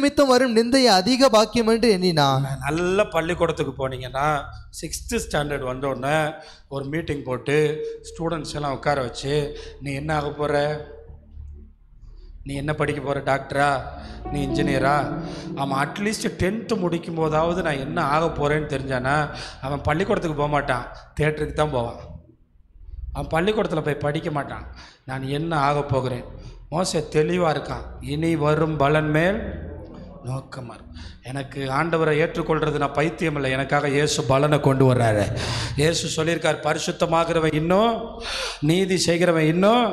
நிமித்தம் வரும் நிந்தையை அதிக பாக்கியம் என்று எண்ணினான். நல்ல பள்ளிக்கூடத்துக்கு போனீங்கன்னா 6th ஸ்டாண்டர்ட் வந்தோடனே ஒரு மீட்டிங் போட்டு ஸ்டூடெண்ட்ஸ் எல்லாம் உட்கார வச்சு, நீ என்ன ஆக போகிற, நீ என்ன படிக்க போகிற, டாக்டரா, நீ இன்ஜினியரா? அவன் அட்லீஸ்ட் 10th முடிக்கும் போதாவது நான் என்ன ஆக போகிறேன்னு தெரிஞ்சானா அவன் பள்ளிக்கூடத்துக்கு போக மாட்டான், தேட்டருக்கு தான் போவான். அவன் பள்ளிக்கூடத்தில் போய் படிக்க மாட்டான், நான் என்ன ஆக போகிறேன். மோசே தெளிவாக இருக்கான், இனி வரும் பலன் மேல் நோக்கமாக. எனக்கு ஆண்டவரை ஏற்றுக்கொள்கிறது நான் பைத்தியம் இல்லை, எனக்காக இயேசு பலனை கொண்டு வர்றாரு. இயேசு சொல்லியிருக்கார், பரிசுத்தமாகிறவன் இன்னும், நீதி செய்கிறவன் இன்னும்,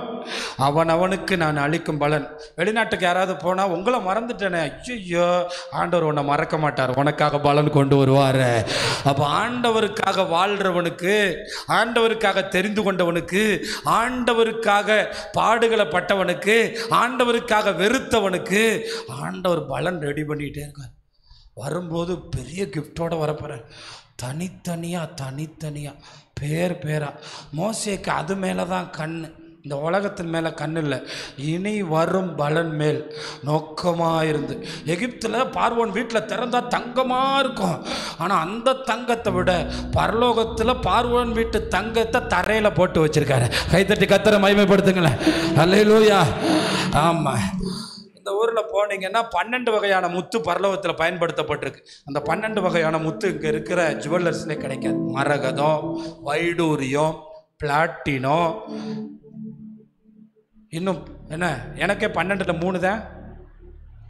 அவனுக்கு நான் அளிக்கும் பலன். வெளிநாட்டுக்கு யாராவது போனால் உங்களை மறந்துட்டேனே, ஐயோ, ஆண்டவர் உன்னை மறக்க மாட்டார், உனக்காக பலன் கொண்டு வருவார். அப்போ ஆண்டவருக்காக வாழ்கிறவனுக்கு, ஆண்டவருக்காக தெரிந்து கொண்டவனுக்கு, ஆண்டவருக்காக பாடுகளை பட்டவனுக்கு, ஆண்டவருக்காக வெறுத்தவனுக்கு ஆண்டவர் பலன் ரெடி பண்ணிகிட்டே இருக்கார். வரும்போது பெரிய கிஃப்டோடு வரப்போகிறேன், தனித்தனியாக பேரா. மோசேக்கு அது மேலே தான் கண், இந்த உலகத்தின் மேலே கண் இல்லை, இனி வரும் பலன் மேல் நோக்கமாக இருந்து. எகிப்தில் பார்வோன் வீட்டில் திறந்தால் தங்கமாக இருக்கும், ஆனால் அந்த தங்கத்தை விட பரலோகத்தில் பார்வோன் வீட்டு தங்கத்தை தரையில் போட்டு வச்சுருக்காரு. கைத்தட்டி கர்த்தரை மகிமைப்படுத்துங்களேன், அல்லேலூயா. ஆமாம், இந்த ஊரில் போனீங்கன்னா 12 வகையான முத்து பரலோகத்தில் பயன்படுத்தப்பட்டிருக்கு. அந்த 12 வகையான முத்து இங்கே இருக்கிற ஜுவல்லர்ஸ்லேயே கிடைக்காது. மரகதம், வைடூரியம், பிளாட்டினம், இன்னும் என்ன, எனக்கே 12ல் 3 தான்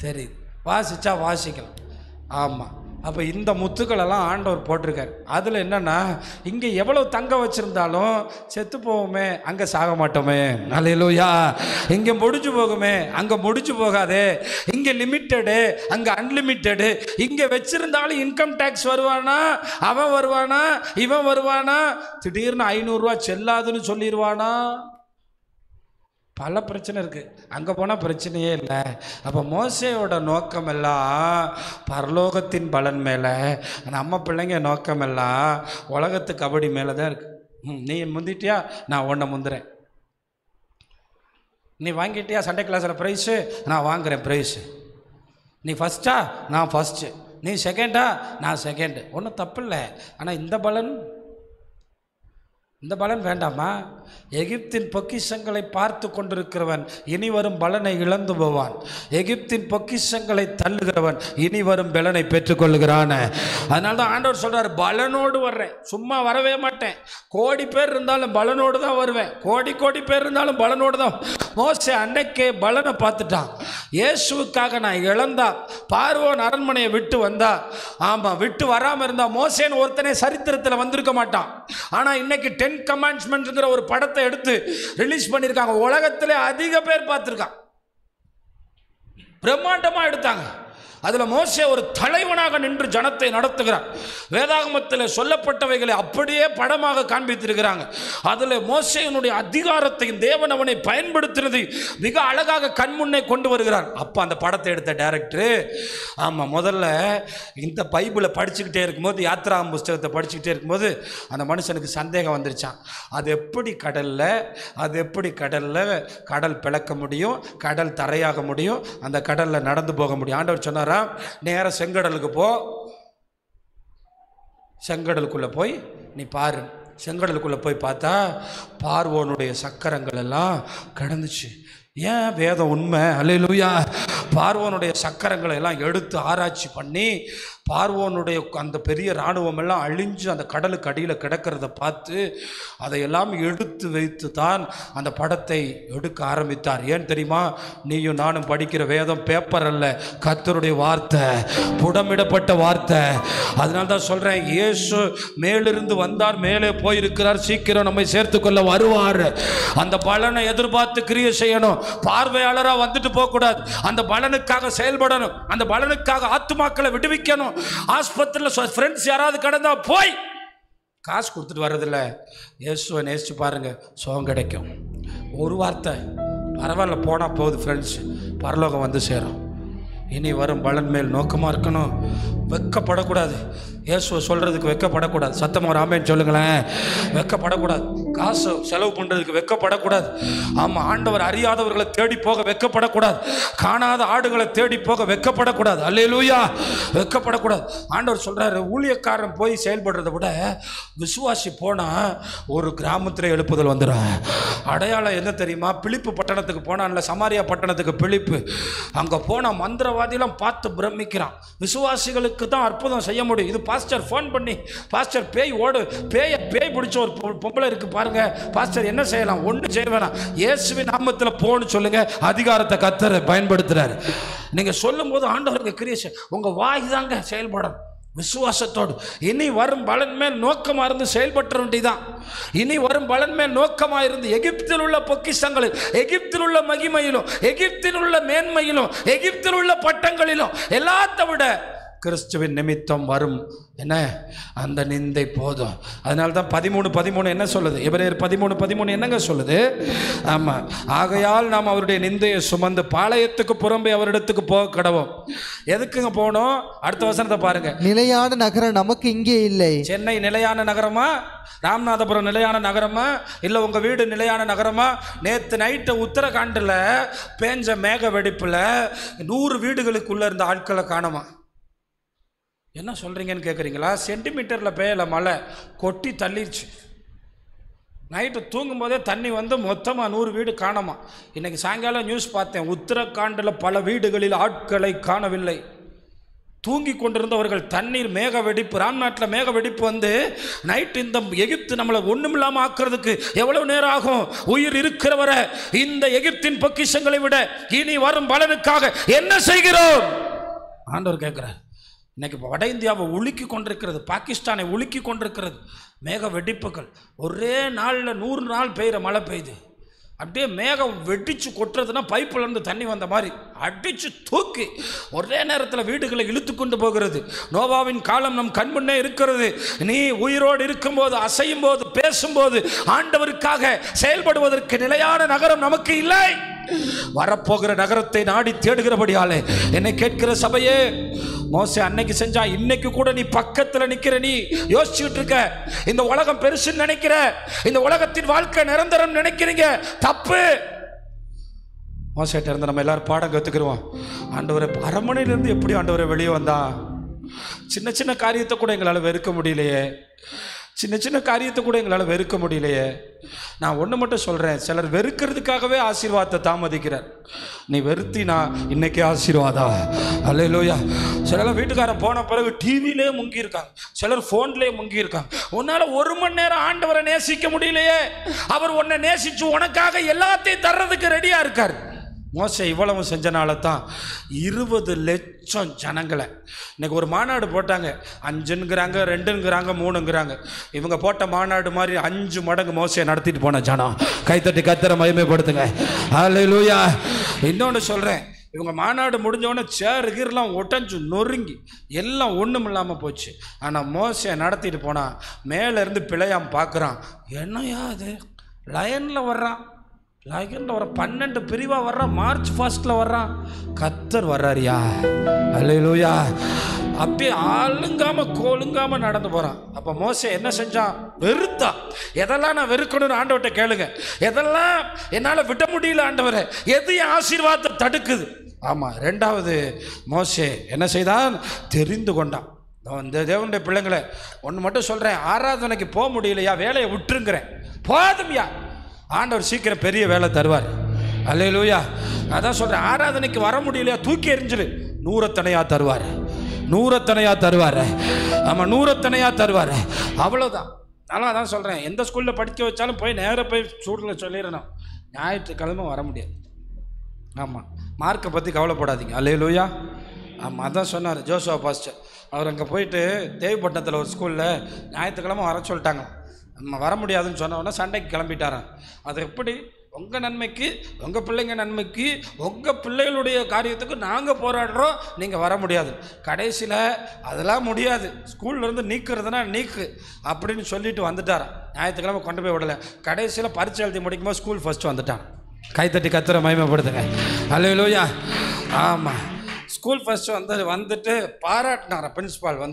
தெரியுது, வாசித்தா வாசிக்கலாம். ஆமாம், அப்போ இந்த முத்துக்களெல்லாம் ஆண்டவர் போட்டிருக்கார். அதில் என்னென்னா, இங்கே எவ்வளோ தங்கம் வச்சுருந்தாலும் செத்து போவோமே, அங்கே சாக மாட்டோமே, அல்லேலூயா. இங்கே முடிஞ்சு போகுமே, அங்கே முடிஞ்சு போகாதே. இங்கே லிமிட்டடு, அங்கே அன்லிமிட்டடு. இங்கே வச்சுருந்தாலும் இன்கம் டேக்ஸ் வருவானா, அவன் வருவானா, இவன் வருவானா, திடீர்னு 500 ரூபா செல்லாதுன்னு சொல்லிடுவானா, பல பிரச்சனை இருக்குது. அங்கே போனால் பிரச்சனையே இல்லை. அப்போ மோசேயோட நோக்கமெல்லாம் பரலோகத்தின் பலன் மேலே, நம்ம பிள்ளைங்க நோக்கமெல்லாம் உலகத்து கபடி மேலே தான் இருக்குது. நீ முந்திட்டியா, நான் உன்னை முந்துறேன். நீ வாங்கிட்டியா சண்டே கிளாஸில் ப்ரைஸு, நான் வாங்குகிறேன் ப்ரைஸு. நீ ஃபஸ்ட்டா, நான் ஃபஸ்ட்டு. நீ செகண்டா, நான் செகண்டு. ஒன்றும் தப்பு இல்லை. ஆனால் இந்த பலன் வேண்டாமா? எகிப்தின் பொக்கிஷங்களை பார்த்து கொண்டிருக்கிறவன் இனி வரும் பலனை இழந்து போவான். எகிப்தின் பொக்கிஷங்களை தள்ளுகிறவன் இனி வரும் பலனை பெற்றுக்கொள்ளுகிறான். அதனால தான் ஆண்டவர் சொல்கிறார், பலனோடு வர்றேன், சும்மா வரவே மாட்டேன். கோடி பேர் இருந்தாலும் பலனோடு தான் வருவேன், கோடி பேர் இருந்தாலும் பலனோடு தான். மோசே அன்னைக்கே பலனை பார்த்துட்டான். இயேசுவுக்காக நான் இழந்தா, பார்வோன் அரண்மனையை விட்டு வந்தா, ஆமாம், விட்டு வராமல் இருந்தா மோசேன்னு ஒருத்தனே சரித்திரத்தில் வந்திருக்க மாட்டான். ஆனால் இன்னைக்கு 10 கமாண்ட்மெண்ட்ங்கிற ஒரு படத்தை எடுத்து ரிலீஸ் பண்ணியிருக்காங்க. உலகத்திலே அதிக பேர் பார்த்துருக்கான், பிரம்மாண்டமாக எடுத்தாங்க. அதில் மோசே ஒரு தலைவனாக நின்று ஜனத்தை நடத்துகிறார். வேதாகமத்தில் சொல்லப்பட்டவைகளை அப்படியே படமாக காண்பித்திருக்கிறாங்க. அதில் மோசேயினுடைய அதிகாரத்தையும் தேவன் அவனை பயன்படுத்தினது மிக அழகாக கண்முன்னே கொண்டு வருகிறார். அப்போ அந்த படத்தை எடுத்த டைரக்டரு, ஆமாம், முதல்ல இந்த பைபிளை படிச்சுக்கிட்டே இருக்கும்போது, யாத்ராகம புஸ்தகத்தை படிச்சுக்கிட்டே இருக்கும்போது அந்த மனுஷனுக்கு சந்தேகம் வந்துருச்சான். அது எப்படி கடலில் கடல் பிளக்க முடியும், கடல் தரையாக முடியும், அந்த கடலில் நடந்து போக முடியும். ஆண்டவர் சொன்னார், நேர செங்கடலுக்கு போ, செங்கடலுக்குள்ள போய் நீ பாரு. செங்கடலுக்குள்ள போய் பார்த்தா பார்வோனுடைய சக்கரங்கள் எல்லாம் கடந்துச்சு. ஏன் வேதம் உண்மை, அல்லேலூயா. பார்வோனுடைய சக்கரங்களை எல்லாம் எடுத்து ஆராய்ச்சி பண்ணி பார்வோனுடைய அந்த பெரிய இராணுவம் எல்லாம் அழிஞ்சு அந்த கடலுக்கு அடியில் கிடக்கிறத பார்த்து அதையெல்லாம் எடுத்து வைத்து தான் அந்த படத்தை எடுக்க ஆரம்பித்தார். ஏன் தெரியுமா? நீயும் நானும் படிக்கிற வேதம் பேப்பர் அல்ல, கர்த்தருடைய வார்த்தை, புடமிடப்பட்ட வார்த்தை. அதனால தான் சொல்கிறேன், இயேசு மேலிருந்து வந்தார், மேலே போயிருக்கிறார், சீக்கிரம் நம்மை சேர்த்துக்கொள்ள வருவார். அந்த பலனை எதிர்பார்த்து கிரியை செய்யணும். பார்வையாளராக வந்துட்டு போகக்கூடாது. அந்த பலனுக்காக செயல்படணும். அந்த பலனுக்காக ஆத்துமாக்களை விடுவிக்கணும். ஆஸ்பத்திரியில் ஃப்ரெண்ட்ஸ் யாராவது கடந்தா போய் காசு கொடுத்துட்டு வர்றதில்ல, இயேசுவை நேசிச்சு பாருங்க, சுகம் கிடைக்கும். ஒரு வார்த்தை, பரவாயில்ல போனால் போகுது ஃப்ரெண்ட்ஸ், பரலோகம் வந்து சேரும். இனி வரும் பலன் மேல் நோக்கமாக இருக்கணும். வெக்கப்படக்கூடாது. இயேசுவை சொல்கிறதுக்கு வெக்கப்படக்கூடாது. சத்தமாக ஒரு ஆமென் சொல்லுங்களேன். வெக்கப்படக்கூடாது. காசு செலவு பண்ணுறதுக்கு வெக்கப்படக்கூடாது. ஆமாம், ஆண்டவர் அறியாதவர்களை தேடி போக வெக்கப்படக்கூடாது. காணாத ஆடுகளை தேடி போக வெக்கப்படக்கூடாது. அல்லேலூயா. வெக்கப்படக்கூடாது. ஆண்டவர் சொல்கிறாரு, ஊழியக்காரன் போய் செயல்படுறதை விட விசுவாசி போனால் ஒரு கிராமத்தில் எழுப்புதல் வந்துடும். அடையாளம் என்ன தெரியுமா? பிலிப்பு பட்டணத்துக்கு போனான்ல, சமாரியா பட்டணத்துக்கு பிலிப்பு, அங்கே போனால் மந்திரவாதிலாம் பார்த்து பிரமிக்கிறான். விசுவாசிகளுக்கு தான் அற்புதம் செய்ய முடியும். இது பாஸ்டர் ஃபோன் பண்ணி, பாஸ்டர் பேய் பிடிச்ச ஒரு பொம்பளை இருக்கு பாருங்க, பாஸ்டர் என்ன செய்யலாம்? ஒன்றும் செய்ய வேணாம், இயேசுவின் நாமத்தில் போன்னு சொல்லுங்க. அதிகாரத்தை கர்த்தர் பயன்படுத்துறாரு. நீங்க சொல்லும் போது ஆண்டவருக்கு கிரியேஷன், உங்க வாய் தாங்க செயல்படும் விசுவாசத்தோடு. இனி வரும் பலன் மேல் நோக்கமாக இருந்து செயல்பட்ட வேண்டியதான். இனி வரும் பலன் மேல் நோக்கமாக இருந்து எகிப்தில் உள்ள பொக்கிஷங்களில், எகிப்தில் உள்ள மகிமையிலும், எகிப்தில் உள்ள மேன்மையிலும், எகிப்தில் உள்ள பட்டங்களிலும் எல்லாத்தை விட கிறிஸ்துவின் நிமித்தம் வரும் என்ன அந்த நிந்தை போதும். அதனால தான் 13:13 என்ன சொல்லுது? எபிரேயர் 13:13 என்னங்க சொல்லுது? ஆமாம், ஆகையால் நாம் அவருடைய நிந்தையை சுமந்து பாளையத்துக்கு புறம்பே அவரிடத்துக்கு போக கடவோம். எதுக்குங்க போகணும்? அடுத்த வசனத்தை பாருங்க. நிலையான நகரம் நமக்கு இங்கே இல்லை. சென்னை நிலையான நகரமா? ராமநாதபுரம் நிலையான நகரமா? இல்லை உங்கள் வீடு நிலையான நகரமா? நேற்று நைட்டு உத்தரகாண்டில் பேஞ்ச மேக வெடிப்பில் 100 வீடுகளுக்குள்ளே இருந்த ஆட்களை காணுமா? என்ன சொல்கிறீங்கன்னு கேட்குறீங்களா? சென்டிமீட்டரில் பெய்யலை, மழை கொட்டி தள்ளிடுச்சு. நைட்டு தூங்கும்போதே தண்ணி வந்து மொத்தமாக 100 வீடு காணாமா. இன்றைக்கி சாயங்காலம் நியூஸ் பார்த்தேன், உத்தரகாண்டில் பல வீடுகளில் ஆட்களை காணவில்லை. தூங்கி கொண்டிருந்தவர்கள், தண்ணீர் மேக வெடிப்பு, ராம்நாட்டில் மேக வெடிப்பு வந்து நைட்டு இந்த எகிப்து நம்மளை ஒன்றும் இல்லாமல் ஆக்குறதுக்கு எவ்வளவு நேரம் ஆகும்? உயிர் இருக்கிறவரை இந்த எகிப்தின் பொக்கிஷங்களை விட இனி வரும் பலனுக்காக என்ன செய்கிறோம்? ஆண்டவர் கேட்குறார். இன்னைக்கு வட இந்தியாவை உலுக்கி கொண்டிருக்கிறது, பாகிஸ்தானை உலுக்கி கொண்டிருக்கிறது மேக வெடிப்புகள். ஒரே நாளில் 100 நாள் பெய்கிற மழை பெய்யுது. அப்படியே மேகம் வெடிச்சு கொட்டுறதுன்னா பைப்புலேருந்து தண்ணி வந்த மாதிரி அடித்து தூக்கி ஒரே நேரத்தில் வீடுகளை இழுத்து கொண்டு போகிறது. நோவாவின் காலம் நம் கண்முன்னே இருக்கிறது. நீ உயிரோடு இருக்கும்போது, அசையும் போது, பேசும்போது ஆண்டவருக்காக செயல்படுவதற்கு நிலையான நகரம் நமக்கு இல்லை. வரப்போகிற நகரத்தை நாடி தேடுகிறபடியாலே என்னை கேட்கிற சபையே, மோசே அன்னைக்கு செஞ்சா, இன்னைக்கு கூட நீ பக்கத்தில் நிற்கிற, நீ யோசிச்சுட்டு இருக்க, இந்த உலகம் பெருசுன்னு நினைக்கிற, இந்த உலகத்தின் வாழ்க்கை நிரந்தரம் நினைக்கிறீங்க, தப்பு. மோசேட்ட இருந்து நம்ம எல்லாரும் பாடம் கற்றுக்குருவோம். ஆண்டவரை அரண்மனையிலிருந்து எப்படி ஆண்டவரை வெளியே வந்தான்? சின்ன சின்ன காரியத்தை கூட எங்களால் வெறுக்க முடியலையே, சின்ன சின்ன காரியத்தை கூட எங்களால் வெறுக்க முடியலையே. நான் ஒன்று மட்டும் சொல்கிறேன், சிலர் வெறுக்கிறதுக்காகவே ஆசீர்வாதத்தை தாமதிக்கிறார். நீ வெறுத்தினா இன்னைக்கு ஆசீர்வாதம். அல்லேலூயா. சிலர் வீட்டுக்காரன் போன பிறகு டிவிலே முங்கியிருக்காங்க, சிலர் ஃபோன்லேயே முங்கியிருக்காங்க. உன்னால் 1 மணி நேரம் ஆண்டவரை நேசிக்க முடியலையே. அவர் உன்னை நேசித்து உனக்காக எல்லாத்தையும் தர்றதுக்கு ரெடியாக இருக்கார். மோசே இவ்வளவு செஞ்சனால தான் 20 லட்சம் ஜனங்களை இன்னைக்கு ஒரு மாநாடு போட்டாங்க. 5ங்கிறாங்க, 2ங்கிறாங்க, 3ங்கிறாங்க. இவங்க போட்ட மாநாடு மாதிரி 5 மடங்கு மோசே நடத்திட்டு போன ஜனம். கைத்தட்டி கர்த்தரை மகிமைப்படுத்துங்க. ஹல்லேலூயா. இன்னொன்று சொல்கிறேன், இவங்க மாநாடு முடிஞ்சவொடனே சேர் கீரெலாம் ஒட்டஞ்சு நொறுங்கி எல்லாம் ஒன்றும் இல்லாமல் போச்சு. ஆனால் மோசே நடத்திட்டு போனால் மேலேருந்து பிழையாம் பார்க்குறான். என்னையா அது லயனில் வர்றான், லைகண்டில் வர 12 பிரிவாக வர்றான், மார்ச் ஃபாஸ்ட்டில் வர்றான். கர்த்தர் வர்றாரியா. அல்லேலூயா. அப்படியே ஆளுங்காமல் கோலுங்காமல் நடந்து போகிறான். அப்போ மோசே என்ன செஞ்சான்? வெறுத்தா. எதெல்லாம் நான் வெறுக்கணும்னு ஆண்டவர்கிட்ட கேளுங்க. எதெல்லாம் என்னால் விட முடியல ஆண்டவரை, எது என் ஆசீர்வாதத்தை தடுக்குது? ஆமாம். 2வது மோசே என்ன செய்தான்? தெரிந்து கொண்டான். இந்த தேவனுடைய பிள்ளைங்களை ஒன்று மட்டும் சொல்கிறேன், ஆராதனைக்கு போக முடியலையா, வேலையை விட்டுருங்கிறேன், போதும்யா, ஆண்டவர் சீக்கிரம் பெரிய வேலை தருவார். அல்லேலூயா. அதான் சொல்கிறேன், ஆராதனைக்கு வர முடியலையா, தூக்கி எறிஞ்சிரு, 100 தருவார், 100 தருவார். ஆமாம், 100 தருவார். அவ்வளோதான். அதனால் அதான் சொல்கிறேன், எந்த ஸ்கூலில் படிக்க வச்சாலும் போய் நேராக போய் ஸ்டூடெண்ட்டில் சொல்லிடணும், ஞாயிற்றுக்கிழமை வர முடியாது. ஆமாம், மார்க்கை பற்றி கவலைப்படாதீங்க. அல்லேலூயா. ஆமாம், அதான் சொன்னார் ஜோசுவா பாஸ்டர். அவர் அங்கே போயிட்டு தேவிப்பட்டினத்தில் ஒரு ஸ்கூலில் ஞாயிற்றுக்கிழமை வர சொல்லிட்டாங்க. நம்ம வர முடியாதுன்னு சொன்னோன்னா சண்டைக்கு கிளம்பிட்டாரான். அது எப்படி? உங்கள் நன்மைக்கு, உங்கள் பிள்ளைங்க நன்மைக்கு, உங்கள் பிள்ளைகளுடைய காரியத்துக்கு நாங்கள் போராடுறோம், நீங்கள் வர முடியாது. கடைசியில் அதெல்லாம் முடியாது, ஸ்கூல்லேருந்து நீக்கிறதுனா நீக்கு அப்படின்னு சொல்லிட்டு வந்துட்டாரான். ஞாயிற்றுக்கிழமை கொண்டு போய் விடலை. கடைசியில் பரீட்சை எழுதி முடிக்கும்போது ஸ்கூல் ஃபஸ்ட்டு வந்துட்டான். கைத்தட்டி கர்த்தரை மகிமைப்படுத்துங்க. அல்லேலூயா. ஆமாம். ஸ்கூல் ஃபர்ஸ்ட் வந்துட்டு பாராட்டினார் பிரின்ஸ்பால் வந்து